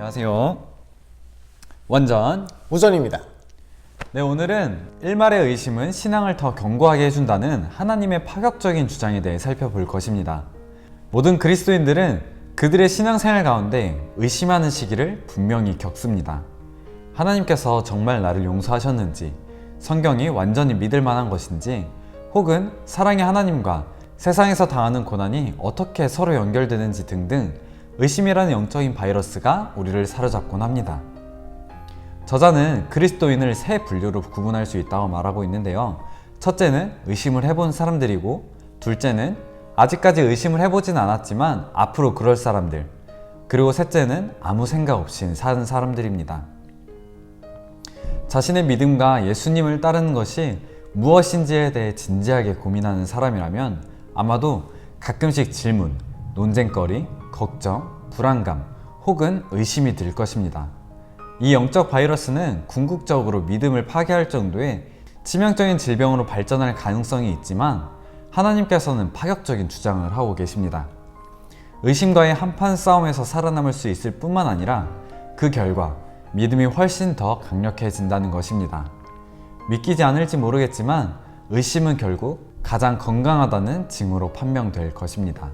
안녕하세요. 완전 우전입니다. 네, 오늘은 일말의 의심은 신앙을 더 견고하게 해준다는 하나님의 파격적인 주장에 대해 살펴볼 것입니다. 모든 그리스도인들은 그들의 신앙생활 가운데 의심하는 시기를 분명히 겪습니다. 하나님께서 정말 나를 용서하셨는지, 성경이 완전히 믿을 만한 것인지, 혹은 사랑의 하나님과 세상에서 당하는 고난이 어떻게 서로 연결되는지 등등 의심이라는 영적인 바이러스가 우리를 사로잡곤 합니다. 저자는 그리스도인을 세 분류로 구분할 수 있다고 말하고 있는데요. 첫째는 의심을 해본 사람들이고, 둘째는 아직까지 의심을 해보진 않았지만 앞으로 그럴 사람들, 그리고 셋째는 아무 생각 없이 사는 사람들입니다. 자신의 믿음과 예수님을 따르는 것이 무엇인지에 대해 진지하게 고민하는 사람이라면 아마도 가끔씩 질문, 논쟁거리, 걱정, 불안감 혹은 의심이 들 것입니다. 이 영적 바이러스는 궁극적으로 믿음을 파괴할 정도의 치명적인 질병으로 발전할 가능성이 있지만 하나님께서는 파격적인 주장을 하고 계십니다. 의심과의 한판 싸움에서 살아남을 수 있을 뿐만 아니라 그 결과 믿음이 훨씬 더 강력해진다는 것입니다. 믿기지 않을지 모르겠지만 의심은 결국 가장 건강하다는 징후로 판명될 것입니다.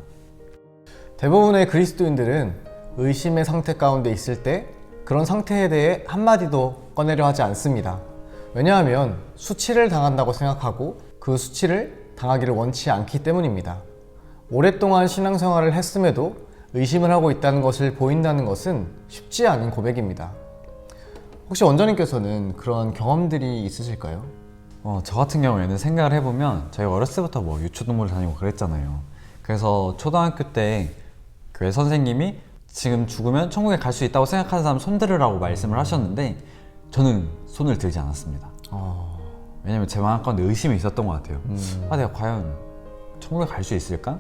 대부분의 그리스도인들은 의심의 상태 가운데 있을 때 그런 상태에 대해 한마디도 꺼내려 하지 않습니다. 왜냐하면 수치를 당한다고 생각하고 그 수치를 당하기를 원치 않기 때문입니다. 오랫동안 신앙생활을 했음에도 의심을 하고 있다는 것을 보인다는 것은 쉽지 않은 고백입니다. 혹시 원장님께서는 그런 경험들이 있으실까요? 저 같은 경우에는 생각을 해보면 저희 어렸을 때부터 유초동물 다니고 그랬잖아요. 그래서 초등학교 때 교회 선생님이 지금 죽으면 천국에 갈 수 있다고 생각하는 사람 손 들으라고 말씀을 하셨는데 저는 손을 들지 않았습니다. 왜냐면 제 마음 가운데 의심이 있었던 것 같아요. 내가 과연 천국에 갈 수 있을까?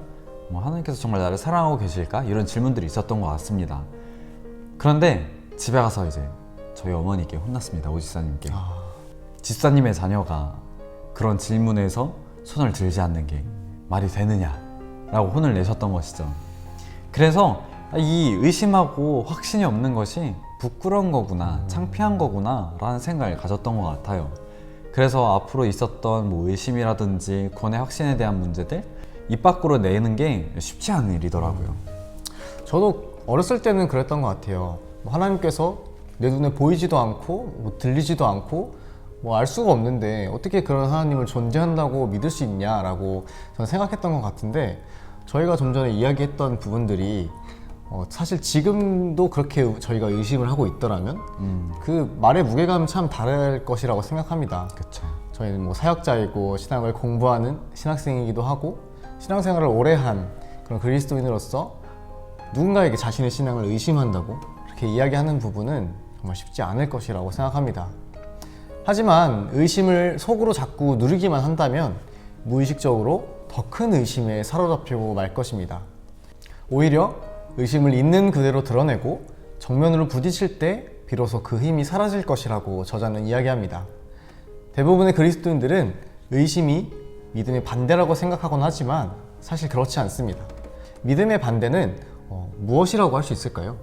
하나님께서 정말 나를 사랑하고 계실까? 이런 질문들이 있었던 것 같습니다. 그런데 집에 가서 이제 저희 어머니께 혼났습니다. 오지사님께. 집사님의 자녀가 그런 질문에서 손을 들지 않는 게 말이 되느냐 라고 혼을 내셨던 것이죠. 그래서 이 의심하고 확신이 없는 것이 부끄러운 거구나, 창피한 거구나 라는 생각을 가졌던 것 같아요. 그래서 앞으로 있었던 의심이라든지 권의 확신에 대한 문제들 입 밖으로 내는 게 쉽지 않은 일이더라고요. 저도 어렸을 때는 그랬던 것 같아요. 하나님께서 내 눈에 보이지도 않고 들리지도 않고 알 수가 없는데 어떻게 그런 하나님을 존재한다고 믿을 수 있냐라고 저는 생각했던 것 같은데, 저희가 좀 전에 이야기했던 부분들이 사실 지금도 그렇게 저희가 의심을 하고 있더라면 그 말의 무게감은 참 다를 것이라고 생각합니다. 그쵸. 저희는 사역자이고 신앙을 공부하는 신학생이기도 하고 신앙생활을 오래 한 그런 그리스도인으로서 누군가에게 자신의 신앙을 의심한다고 그렇게 이야기하는 부분은 정말 쉽지 않을 것이라고 생각합니다. 하지만 의심을 속으로 자꾸 누르기만 한다면 무의식적으로 더 큰 의심에 사로잡히고 말 것입니다. 오히려 의심을 있는 그대로 드러내고 정면으로 부딪힐 때 비로소 그 힘이 사라질 것이라고 저자는 이야기합니다. 대부분의 그리스도인들은 의심이 믿음의 반대라고 생각하곤 하지만 사실 그렇지 않습니다. 믿음의 반대는 무엇이라고 할 수 있을까요?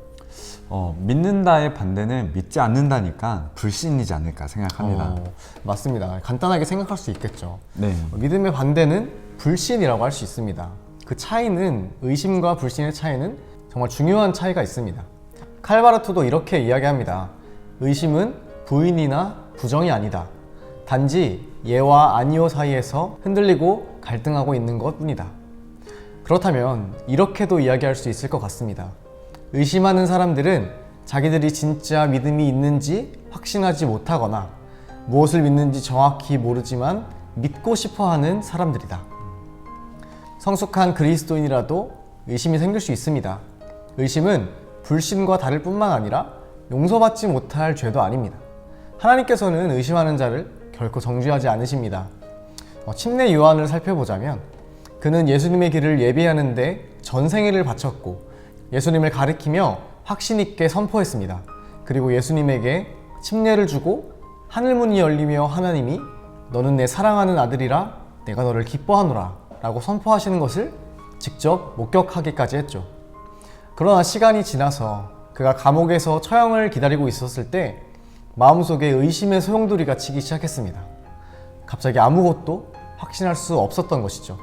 믿는다의 반대는 믿지 않는다니까 불신이지 않을까 생각합니다. 맞습니다. 간단하게 생각할 수 있겠죠. 네. 믿음의 반대는 불신이라고 할 수 있습니다. 그 차이는, 의심과 불신의 차이는 정말 중요한 차이가 있습니다. 칼바르토도 이렇게 이야기합니다. 의심은 부인이나 부정이 아니다. 단지 예와 아니오 사이에서 흔들리고 갈등하고 있는 것뿐이다. 그렇다면 이렇게도 이야기할 수 있을 것 같습니다. 의심하는 사람들은 자기들이 진짜 믿음이 있는지 확신하지 못하거나 무엇을 믿는지 정확히 모르지만 믿고 싶어하는 사람들이다. 성숙한 그리스도인이라도 의심이 생길 수 있습니다. 의심은 불신과 다를 뿐만 아니라 용서받지 못할 죄도 아닙니다. 하나님께서는 의심하는 자를 결코 정죄하지 않으십니다. 침례 요한을 살펴보자면 그는 예수님의 길을 예비하는 데 전생애를 바쳤고 예수님을 가리키며 확신 있게 선포했습니다. 그리고 예수님에게 침례를 주고 하늘문이 열리며 하나님이 너는 내 사랑하는 아들이라 내가 너를 기뻐하노라 라고 선포하시는 것을 직접 목격하기까지 했죠. 그러나 시간이 지나서 그가 감옥에서 처형을 기다리고 있었을 때 마음속에 의심의 소용돌이가 치기 시작했습니다. 갑자기 아무것도 확신할 수 없었던 것이죠.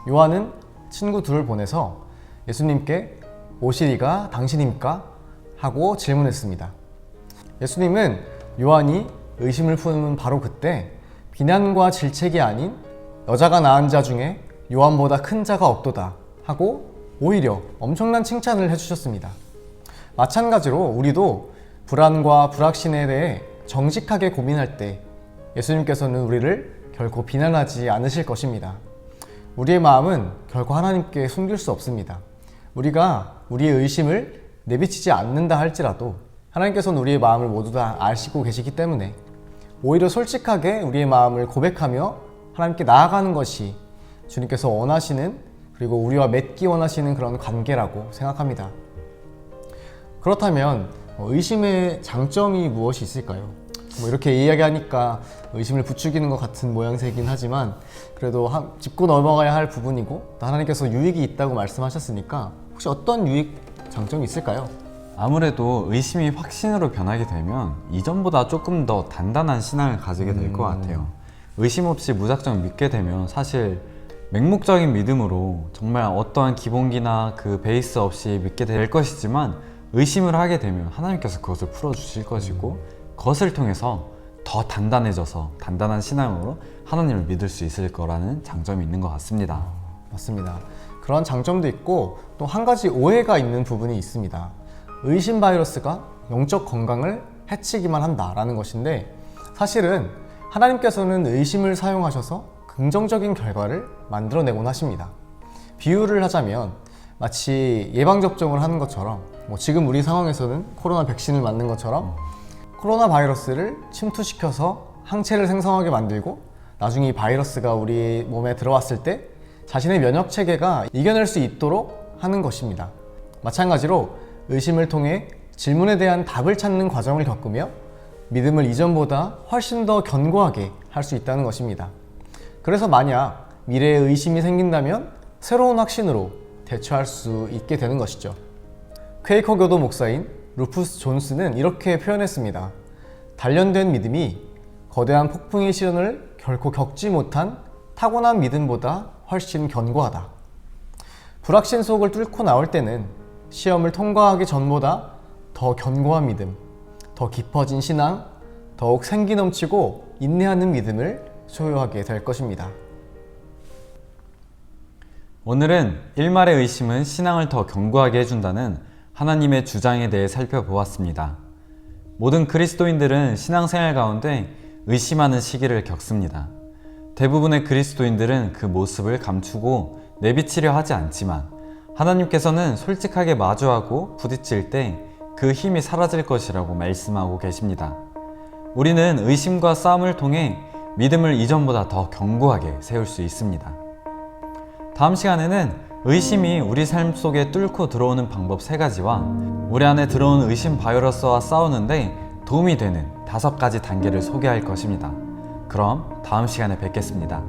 요한은 친구 둘을 보내서 예수님께 오시리가 당신입니까? 하고 질문했습니다. 예수님은 요한이 의심을 품은 바로 그때 비난과 질책이 아닌 여자가 낳은 자 중에 요한보다 큰 자가 없도다 하고 오히려 엄청난 칭찬을 해주셨습니다. 마찬가지로 우리도 불안과 불확신에 대해 정직하게 고민할 때 예수님께서는 우리를 결코 비난하지 않으실 것입니다. 우리의 마음은 결코 하나님께 숨길 수 없습니다. 우리가 우리의 의심을 내비치지 않는다 할지라도 하나님께서는 우리의 마음을 모두 다 아시고 계시기 때문에 오히려 솔직하게 우리의 마음을 고백하며 하나님께 나아가는 것이 주님께서 원하시는, 그리고 우리와 맺기 원하시는 그런 관계라고 생각합니다. 그렇다면 의심의 장점이 무엇이 있을까요? 이렇게 이야기하니까 의심을 부추기는 것 같은 모양새이긴 하지만 그래도 짚고 넘어가야 할 부분이고 또 하나님께서 유익이 있다고 말씀하셨으니까 혹시 어떤 유익, 장점이 있을까요? 아무래도 의심이 확신으로 변하게 되면 이전보다 조금 더 단단한 신앙을 가지게 될 것 같아요. 의심 없이 무작정 믿게 되면 사실 맹목적인 믿음으로 정말 어떠한 기본기나 그 베이스 없이 믿게 될 것이지만 의심을 하게 되면 하나님께서 그것을 풀어주실 것이고 그것을 통해서 더 단단해져서 단단한 신앙으로 하나님을 믿을 수 있을 거라는 장점이 있는 것 같습니다. 맞습니다. 그런 장점도 있고 또 한 가지 오해가 있는 부분이 있습니다. 의심 바이러스가 영적 건강을 해치기만 한다라는 것인데 사실은 하나님께서는 의심을 사용하셔서 긍정적인 결과를 만들어내곤 하십니다. 비유를 하자면 마치 예방접종을 하는 것처럼 지금 우리 상황에서는 코로나 백신을 맞는 것처럼 코로나 바이러스를 침투시켜서 항체를 생성하게 만들고 나중에 이 바이러스가 우리 몸에 들어왔을 때 자신의 면역 체계가 이겨낼 수 있도록 하는 것입니다. 마찬가지로 의심을 통해 질문에 대한 답을 찾는 과정을 겪으며 믿음을 이전보다 훨씬 더 견고하게 할 수 있다는 것입니다. 그래서 만약 미래에 의심이 생긴다면 새로운 확신으로 대처할 수 있게 되는 것이죠. 퀘이커 교도 목사인 루푸스 존스는 이렇게 표현했습니다. 단련된 믿음이 거대한 폭풍의 시련을 결코 겪지 못한 타고난 믿음보다 훨씬 견고하다. 불확신 속을 뚫고 나올 때는 시험을 통과하기 전보다 더 견고한 믿음, 더 깊어진 신앙, 더욱 생기 넘치고 인내하는 믿음을 소유하게 될 것입니다. 오늘은 일말의 의심은 신앙을 더 견고하게 해준다는 하나님의 주장에 대해 살펴보았습니다. 모든 그리스도인들은 신앙생활 가운데 의심하는 시기를 겪습니다. 대부분의 그리스도인들은 그 모습을 감추고 내비치려 하지 않지만 하나님께서는 솔직하게 마주하고 부딪힐 때 그 힘이 사라질 것이라고 말씀하고 계십니다. 우리는 의심과 싸움을 통해 믿음을 이전보다 더 견고하게 세울 수 있습니다. 다음 시간에는 의심이 우리 삶 속에 뚫고 들어오는 방법 3가지와 우리 안에 들어온 의심 바이러스와 싸우는데 도움이 되는 5가지 단계를 소개할 것입니다. 그럼 다음 시간에 뵙겠습니다.